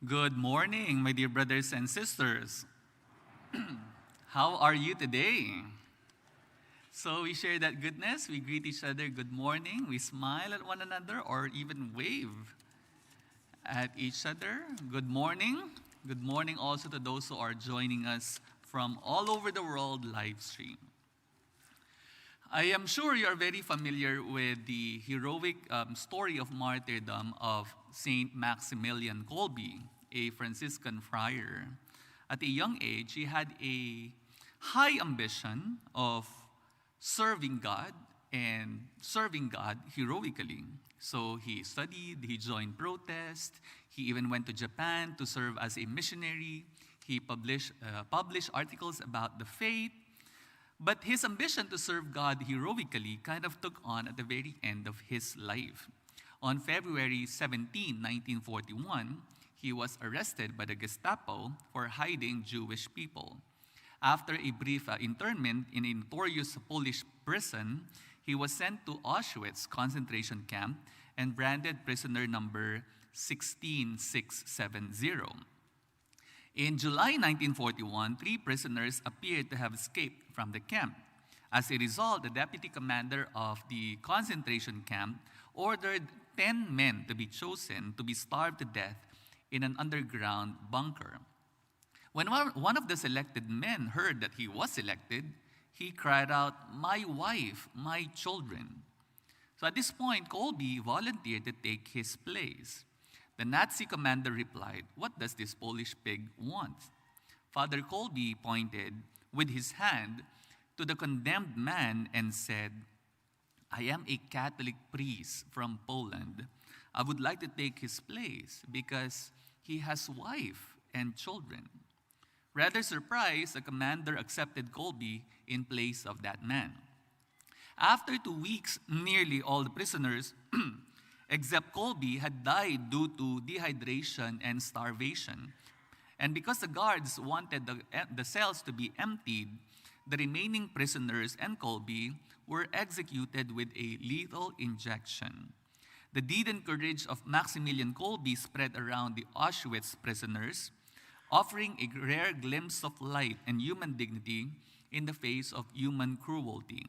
Good morning, my dear brothers and sisters. How are you today? So we share that goodness, we greet each other good morning, we smile at one another, or even wave at each other. Good morning. Good morning also to those who are joining us from all over the world live stream. I am sure you are very familiar with the heroic story of martyrdom of Saint Maximilian Kolbe, a Franciscan friar. At a young age, he had a high ambition of serving God and serving God heroically. So he studied, he joined protest, he even went to Japan to serve as a missionary. He published articles about the faith. But his ambition to serve God heroically kind of took on at the very end of his life. On February 17, 1941, he was arrested by the Gestapo for hiding Jewish people. After a brief internment in a notorious Polish prison, he was sent to Auschwitz concentration camp and branded prisoner number 16670. In July 1941, 3 prisoners appeared to have escaped from the camp. As a result, the deputy commander of the concentration camp ordered 10 men to be chosen to be starved to death in an underground bunker. When one of the selected men heard that he was selected, he cried out, "My wife, my children." So at this point, Kolbe volunteered to take his place. The Nazi commander replied, "What does this Polish pig want?" Father Kolbe pointed with his hand to the condemned man and said, "I am a Catholic priest from Poland. I would like to take his place because he has wife and children." Rather surprised, the commander accepted Kolbe in place of that man. After 2 weeks, nearly all the prisoners except Kolbe had died due to dehydration and starvation. And because the guards wanted the cells to be emptied, the remaining prisoners and Kolbe were executed with a lethal injection. The deed and courage of Maximilian Kolbe spread around the Auschwitz prisoners, offering a rare glimpse of light and human dignity in the face of human cruelty.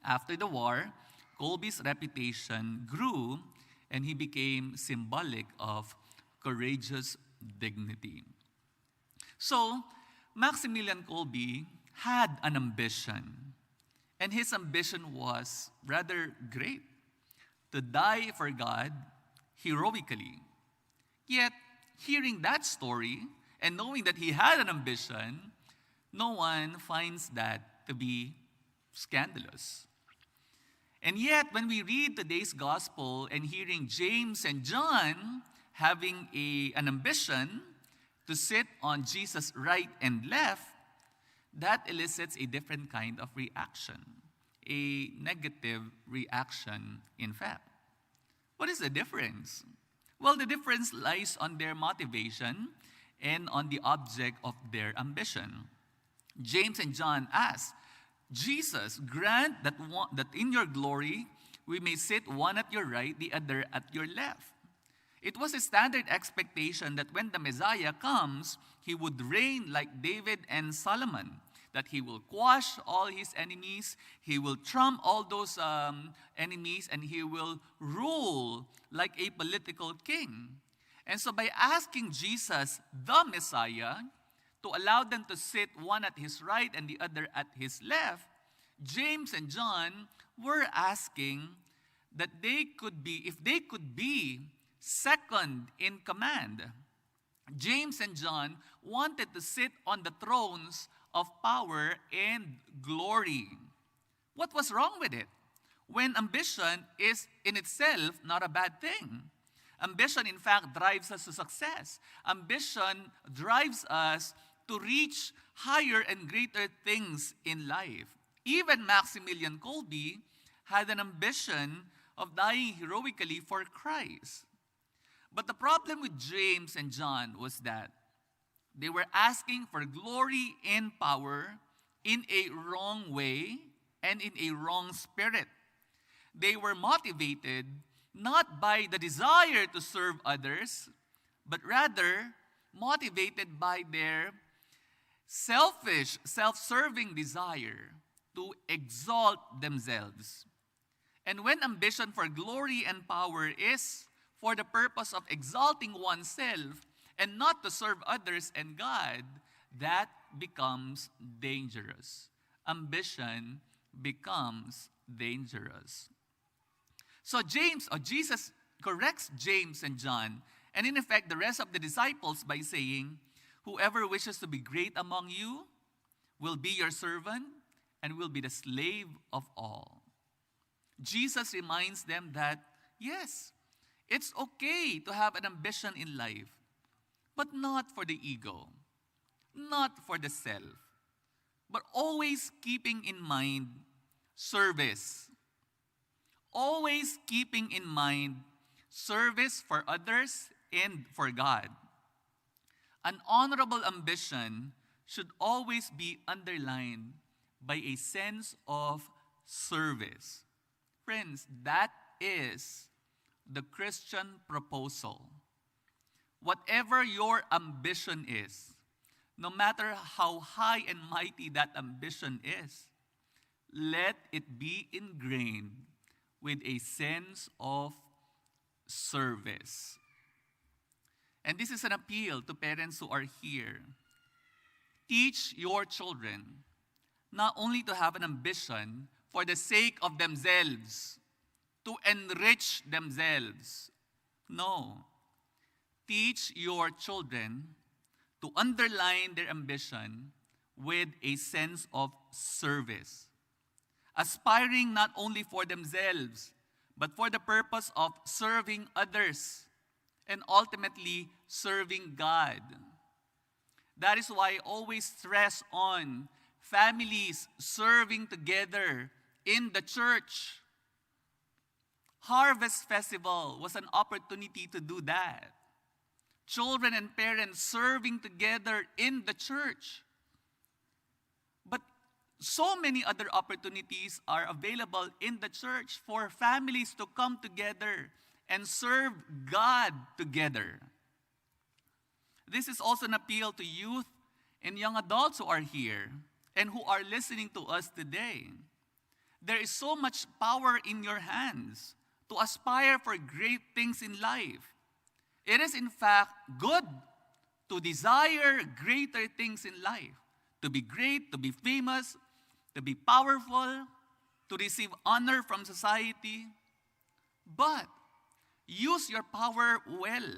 After the war, Kolbe's reputation grew and he became symbolic of courageous dignity. So, Maximilian Kolbe had an ambition, and his ambition was rather great, to die for God heroically. Yet, hearing that story and knowing that he had an ambition, no one finds that to be scandalous. And yet, when we read today's gospel and hearing James and John having an ambition to sit on Jesus' right and left, that elicits a different kind of reaction, a negative reaction, in fact. What is the difference? Well, the difference lies on their motivation and on the object of their ambition. James and John ask, "Jesus, grant that in your glory we may sit one at your right, the other at your left." It was a standard expectation that when the Messiah comes, he would reign like David and Solomon, that he will quash all his enemies, he will trump all those enemies, and he will rule like a political king. And so by asking Jesus, the Messiah, to allow them to sit one at his right and the other at his left, James and John were asking that if they could be second in command. James and John wanted to sit on the thrones of power and glory. What was wrong with it? When ambition is in itself not a bad thing. Ambition, in fact, drives us to success. Ambition drives us to reach higher and greater things in life. Even Maximilian Kolbe had an ambition of dying heroically for Christ. But the problem with James and John was that they were asking for glory and power in a wrong way and in a wrong spirit. They were motivated not by the desire to serve others, but rather motivated by their selfish, self-serving desire to exalt themselves. And when ambition for glory and power is for the purpose of exalting oneself and not to serve others and God, that becomes dangerous. Ambition becomes dangerous. So Jesus corrects James and John, and in effect the rest of the disciples by saying, whoever wishes to be great among you will be your servant and will be the slave of all. Jesus reminds them that, yes, it's okay to have an ambition in life, but not for the ego, not for the self, but always keeping in mind service. Always keeping in mind service for others and for God. An honorable ambition should always be underlined by a sense of service. Friends, that is the Christian proposal. Whatever your ambition is, no matter how high and mighty that ambition is, let it be ingrained with a sense of service. And this is an appeal to parents who are here. Teach your children not only to have an ambition for the sake of themselves, to enrich themselves. No. Teach your children to underline their ambition with a sense of service. Aspiring not only for themselves, but for the purpose of serving others and ultimately serving God. That is why I always stress on families serving together in the church. Harvest Festival was an opportunity to do that. Children and parents serving together in the church. But so many other opportunities are available in the church for families to come together and serve God together. This is also an appeal to youth and young adults who are here and who are listening to us today. There is so much power in your hands to aspire for great things in life. It is in fact good to desire greater things in life. To be great, to be famous, to be powerful, to receive honor from society. But use your power well.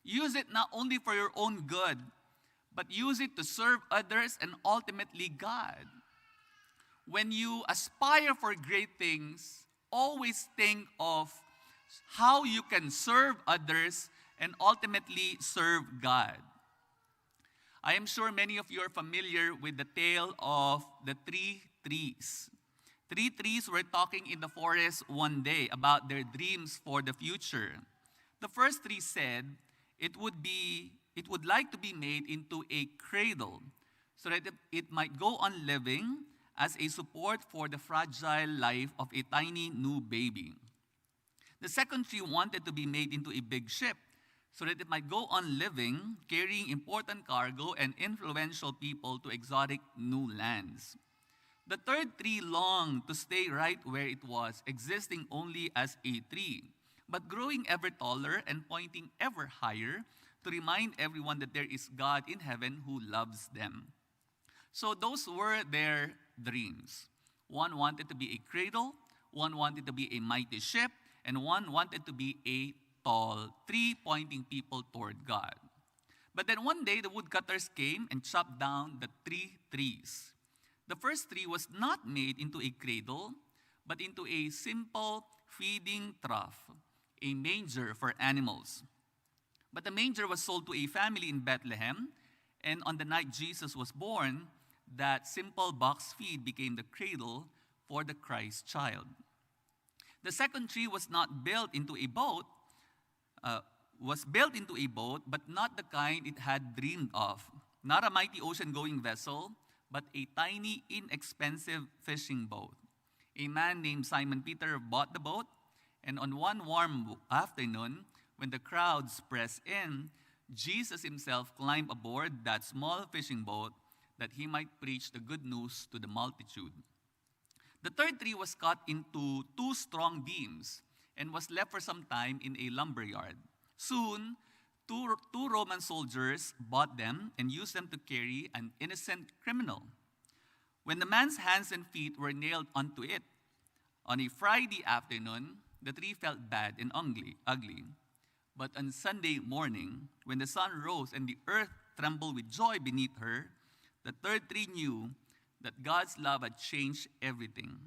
Use it not only for your own good, but use it to serve others and ultimately God. When you aspire for great things, always think of how you can serve others and ultimately serve God. I am sure many of you are familiar with the tale of the three trees. Three trees were talking in the forest one day about their dreams for the future. The first tree said it would like to be made into a cradle so that it might go on living as a support for the fragile life of a tiny new baby. The second tree wanted to be made into a big ship so that it might go on living, carrying important cargo and influential people to exotic new lands. The third tree longed to stay right where it was, existing only as a tree, but growing ever taller and pointing ever higher to remind everyone that there is God in heaven who loves them. So those were their dreams. One wanted to be a cradle, one wanted to be a mighty ship, and one wanted to be a tall tree pointing people toward God. But then one day the woodcutters came and chopped down the three trees. The first tree was not made into a cradle, but into a simple feeding trough, a manger for animals. But the manger was sold to a family in Bethlehem, and on the night Jesus was born, that simple box feed became the cradle for the Christ child. The second tree was not built into a boat, but not the kind it had dreamed of. Not a mighty ocean-going vessel, but a tiny, inexpensive fishing boat. A man named Simon Peter bought the boat, and on one warm afternoon, when the crowds pressed in, Jesus himself climbed aboard that small fishing boat that he might preach the good news to the multitude. The third tree was cut into two strong beams and was left for some time in a lumber yard. Soon, two Roman soldiers bought them and used them to carry an innocent criminal. When the man's hands and feet were nailed onto it, on a Friday afternoon, the tree felt bad and ugly. But on Sunday morning, when the sun rose and the earth trembled with joy beneath her, the third tree knew that God's love had changed everything.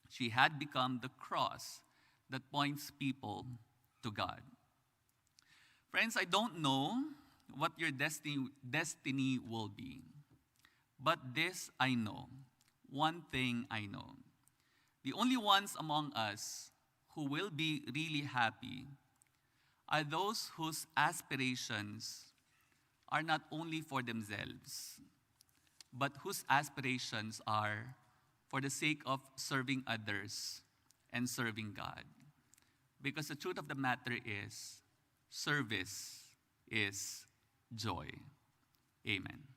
She had become the cross that points people to God. Friends, I don't know what your destiny will be. But this I know, one thing I know. The only ones among us who will be really happy are those whose aspirations are not only for themselves, but whose aspirations are for the sake of serving others and serving God. Because the truth of the matter is, service is joy. Amen.